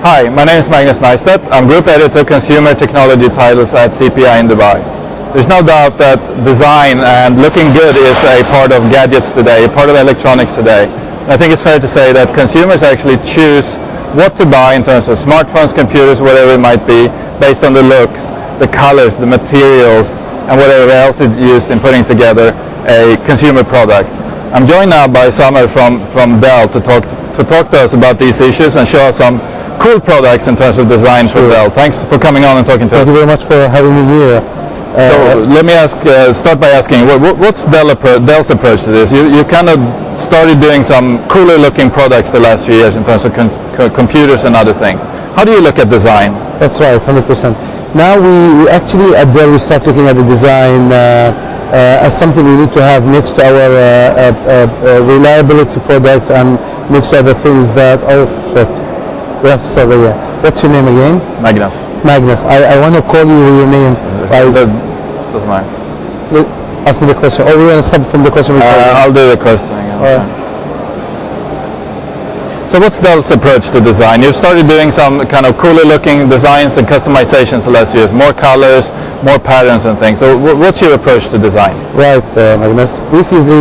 Hi, my name is Magnus Nystedt. I'm Group Editor Consumer Technology Titles at CPI in Dubai. There's no doubt that design and looking good is a part of gadgets today, a part of electronics today. And I think it's fair to say that consumers actually choose what to buy in terms of smartphones, computers, whatever it might be, based on the looks, the colors, the materials, and whatever else is used in putting together a consumer product. I'm joined now by Samer from Dell to talk to us about these issues and show us some cool products in terms of design for Dell. Thanks for coming on and talking to us. Thank you very much for having me here. So let me start by asking, what's Dell's approach to this? You kind of started doing some cooler looking products the last few years in terms of computers and other things. How do you look at design? That's right, 100%. Now we actually at Dell we start looking at the design as something we need to have next to our reliability products and next to other things that we have to start there. What's your name again? Magnus. Magnus. I want to call you with your name. Doesn't matter. Ask me the question. Or we're going to start from the question. I'll do the question again. So what's Dell's approach to design? You've started doing some kind of cooler looking designs and customizations the last few years. More colors, more patterns and things. So what's your approach to design? Right, Magnus. Previously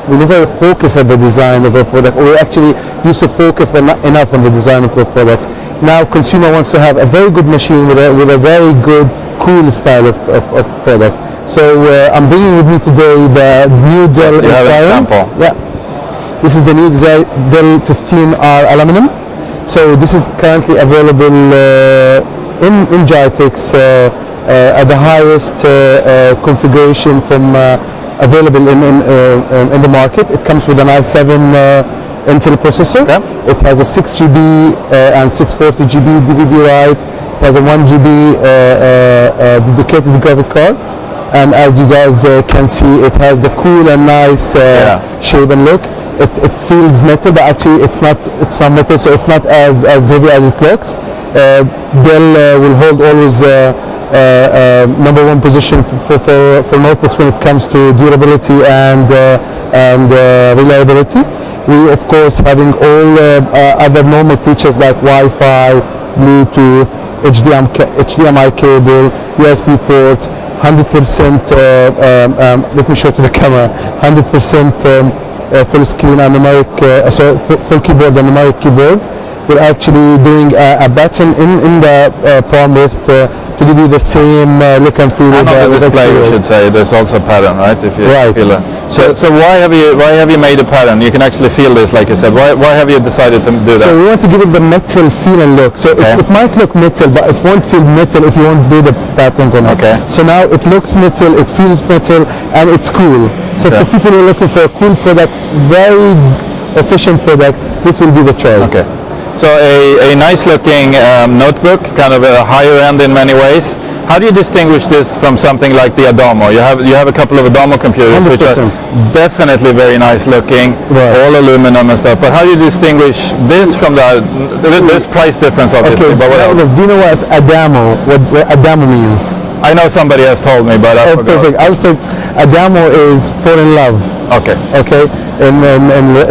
we never focus on the design of a product, or we actually used to focus but not enough on the design of the products. Now consumer wants to have a very good machine with a very good, cool style of products. So I'm bringing with me today the new Dell. You have an example. Yeah. This is the new Dell 15R aluminum. So this is currently available in GITEX at the highest configuration from available in the market. It comes with an i7 Intel processor. Okay. It has a 6 GB and 640 GB DVD write. It has a 1 GB dedicated graphic card. And as you guys can see, it has the cool and nice shape and look. It feels metal, but actually it's not metal, so it's not as heavy as it looks. Dell will hold always #1 position for notebooks when it comes to durability and reliability. We of course having all other normal features like Wi-Fi, Bluetooth, HDMI cable, USB ports, 100% let me show to the camera, 100% full screen and numeric, full keyboard and numeric keyboard. We're actually doing a button in the palm wrist to give you the same look and feel. And on the display, we should say, there's also a pattern, right? If you feel it. So why have you made a pattern? You can actually feel this, like you said. Why have you decided to do that? So we want to give it the metal feel and look. So it might look metal, but it won't feel metal if you won't do the patterns on it. Okay. So now it looks metal, it feels metal, and it's cool. So for people who are looking for a cool product, very efficient product, this will be the choice. Okay. So a nice looking notebook, kind of a higher end in many ways. How do you distinguish this from something like the Adamo? You have a couple of Adamo computers 100%. Which are definitely very nice looking, all aluminum and stuff. But how do you distinguish this from the? There's price difference obviously, but what else? Do you know what Adamo? What Adamo means? I know somebody has told me, but I forgot. Perfect. I'll say Adamo is fall in love. Okay. Okay. In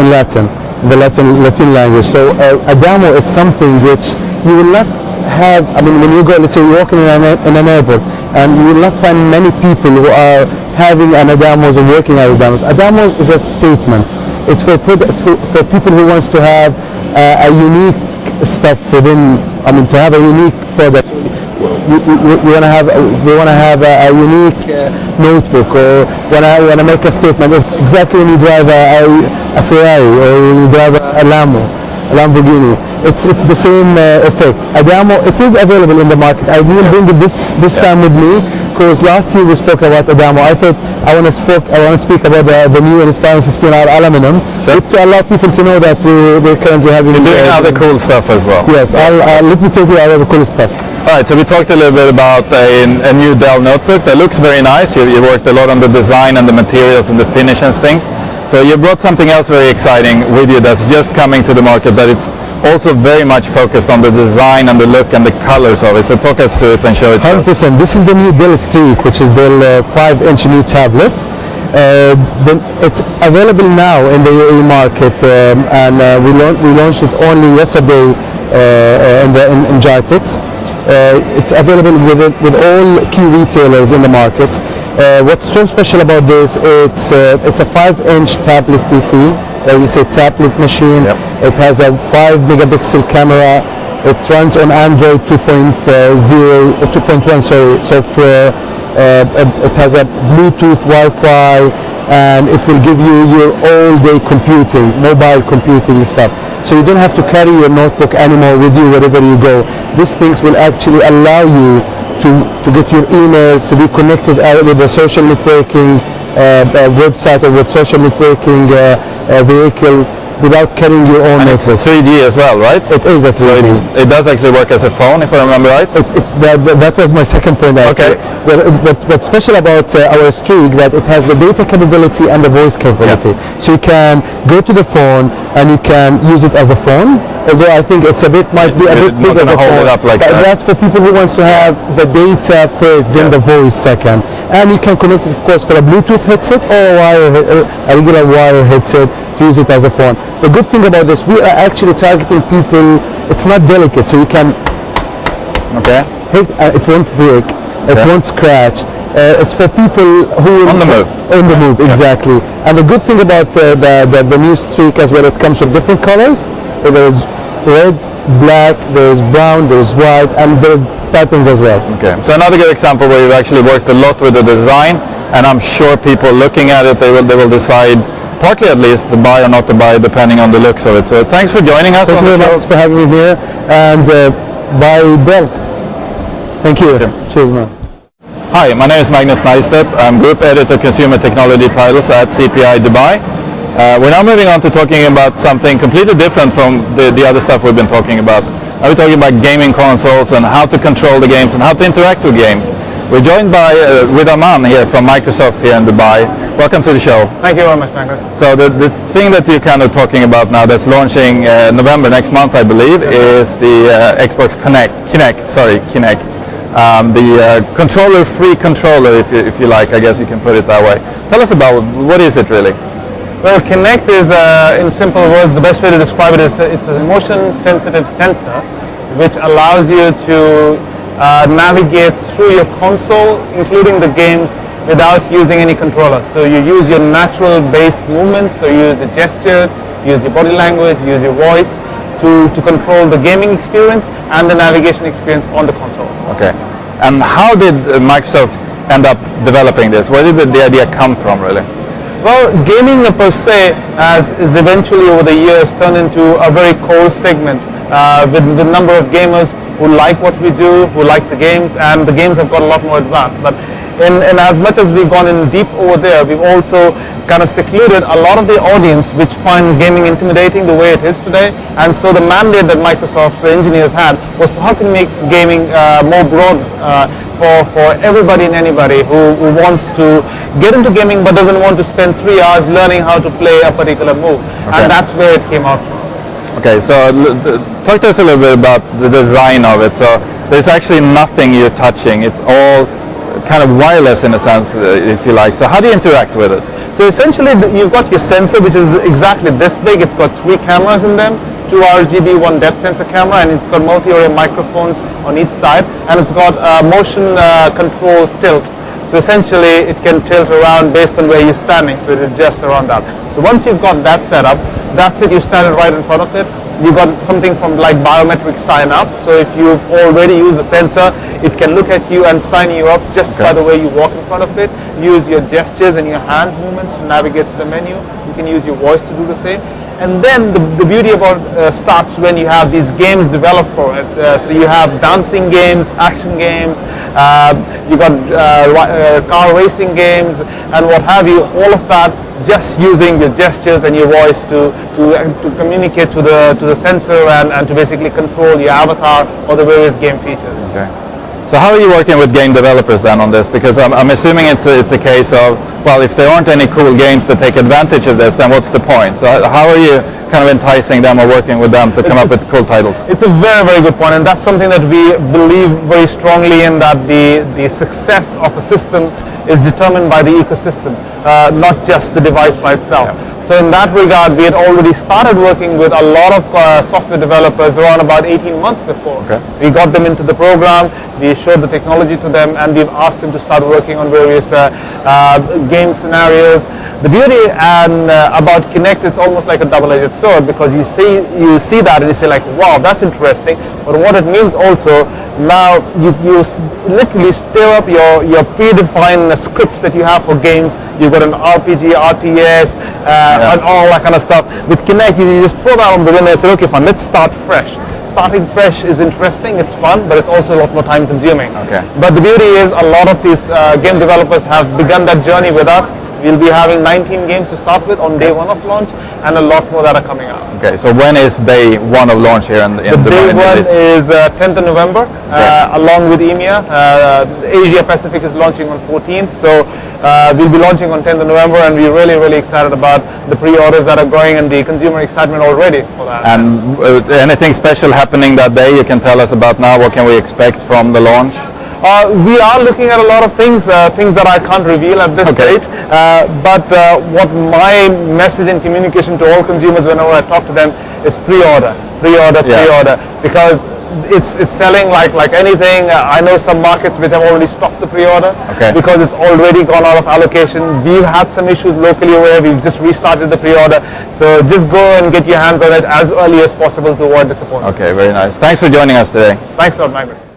Latin. The Latin language. So Adamo is something which you will not have. I mean, when you go, let's say you're walking in an airport, and you will not find many people who are having an Adamos or working at Adamos. Adamo is a statement. It's for people who wants to have a unique stuff within. I mean, to have a unique product. we want to have a unique notebook, or want to make a statement. It's exactly when you drive a Ferrari, or when you drive a Lamborghini. It's the same effect. Adamo, it is available in the market. I didn't bring it this time with me, because last year we spoke about Adamo. I thought I want to speak about the new Inspiron 15R aluminum, to allow people to know that we're currently having. You're doing other cool stuff as well. Yes, let me take you out of the cool stuff. All right, so we talked a little bit about a new Dell notebook that looks very nice. You worked a lot on the design and the materials and the finish and things. So you brought something else very exciting with you that's just coming to the market, but it's also very much focused on the design and the look and the colors of it. So talk us through it and show it to us. 100%. This is the new Dell Streak, which is Dell 5-inch new tablet. It's available now in the UAE market, and we launched it only yesterday in GITEX. It's available with all key retailers in the market. What's so special about this, it's a 5-inch tablet PC. It's a tablet machine. Yep. It has a 5-megapixel camera. It runs on Android 2.1 software. It has a Bluetooth, Wi-Fi, and it will give you your all-day computing, mobile computing stuff. So you don't have to carry your notebook anymore with you wherever you go. These things will actually allow you to get your emails, to be connected with the social networking website, or with social networking vehicles, without carrying your own notebook. It's 3D as well, right? It is a 3D. So it does actually work as a phone, if I remember right? That was my second point, actually. Okay. What's special about our Streak, that it has the data capability and the voice capability. Yep. So you can go to the phone and you can use it as a phone. Although I think might be a bit big as a phone. That's for people who wants to have the data first, then the voice second. And you can connect it, of course, for a Bluetooth headset or a regular wire headset to use it as a phone. The good thing about this, we are actually targeting people. It's not delicate, so you can. Okay. It won't break. It won't scratch. It's for people who on the move. On the move, exactly. And the good thing about the new Streak as well, it comes with different colors. There's red, black, there's brown, there's white, and there's patterns as well. Okay. So another good example where you've actually worked a lot with the design, and I'm sure people looking at it, they will decide, partly at least, to buy or not to buy, depending on the looks of it. So thanks for joining us. Thank you very much for having me here, and buy Dell. Thank you. Cheers, man. Hi, my name is Magnus Nystedt. I'm Group Editor Consumer Technology Titles at CPI Dubai. We're now moving on to talking about something completely different from the other stuff we've been talking about. Now we're talking about gaming consoles and how to control the games and how to interact with games. We're joined by with Aman here from Microsoft here in Dubai. Welcome to the show. Thank you very much, Magnus. So the thing that you're kind of talking about now that's launching November next month, I believe, is the Xbox Kinect. The controller-free controller, if you like, I guess you can put it that way. Tell us about what is it really? Well, Kinect is, in simple words, the best way to describe it is it's an emotion-sensitive sensor which allows you to navigate through your console, including the games, without using any controller. So you use your natural-based movements, so you use your gestures, use your body language, use your voice to control the gaming experience and the navigation experience on the console. Okay. And how did Microsoft end up developing this? Where did the idea come from, really? Well, gaming per se is eventually over the years turned into a very core segment with the number of gamers who like what we do, who like the games, and the games have got a lot more advanced. But in as much as we've gone in deep over there, we've also kind of secluded a lot of the audience which find gaming intimidating the way it is today. And so the mandate that Microsoft's engineers had was how can we make gaming more broad for everybody and anybody who wants to get into gaming but doesn't want to spend 3 hours learning how to play a particular move. Okay. And that's where it came out from. Okay, so talk to us a little bit about the design of it. So there's actually nothing you're touching. It's all kind of wireless in a sense, if you like. So how do you interact with it? So essentially you've got your sensor, which is exactly this big. It's got 3 cameras in them, 2 RGB, 1 depth sensor camera, and it's got multi-array microphones on each side, and it's got motion control tilt. So essentially it can tilt around based on where you're standing, so it adjusts around that. So once you've got that set up, that's it, you stand right in front of it. You've got something from like biometric sign up, so if you've already used the sensor, It can look at you and sign you up just by the way you walk in front of it. Use your gestures and your hand movements to navigate to the menu. You can use your voice to do the same. And then the beauty about starts when you have these games developed for it. So you have dancing games, action games, you got car racing games, and what have you. All of that just using your gestures and your voice to communicate to the sensor and to basically control your avatar or the various game features. Okay. So how are you working with game developers then on this? Because I'm assuming it's a case of, well, if there aren't any cool games to take advantage of this, then what's the point? So how are you kind of enticing them or working with them to come up with cool titles? It's a very, very good point, and that's something that we believe very strongly in, that the success of a system is determined by the ecosystem, not just the device by itself. Yeah. So in that regard, we had already started working with a lot of software developers around about 18 months before. Okay. We got them into the program, we showed the technology to them, and we've asked them to start working on various game scenarios. The beauty about Kinect is almost like a double-edged sword, because you see that and you say like, wow, that's interesting. But what it means also, now you literally stir up your predefined scripts that you have for games. You've got an RPG, RTS, and all that kind of stuff. With Kinect, you just throw that on the window and say, okay, fine, let's start fresh. Starting fresh is interesting, it's fun, but it's also a lot more time consuming. Okay. But the beauty is a lot of these game developers have begun that journey with us. We'll be having 19 games to start with on day one of launch, and a lot more that are coming out. Okay, so when is day one of launch here in the day one is 10th of November, along with EMEA. Asia Pacific is launching on 14th, so we'll be launching on 10th of November, and we're really, really excited about the pre-orders that are going and the consumer excitement already for that. And anything special happening that day you can tell us about now? What can we expect from the launch? We are looking at a lot of things that I can't reveal at this stage. But what my message and communication to all consumers whenever I talk to them is pre-order, because it's selling like anything. I know some markets which have already stopped the pre-order because it's already gone out of allocation. We've had some issues locally where we've just restarted the pre-order. So just go and get your hands on it as early as possible to avoid disappointment. Okay, very nice. Thanks for joining us today. Thanks a lot, Magnus.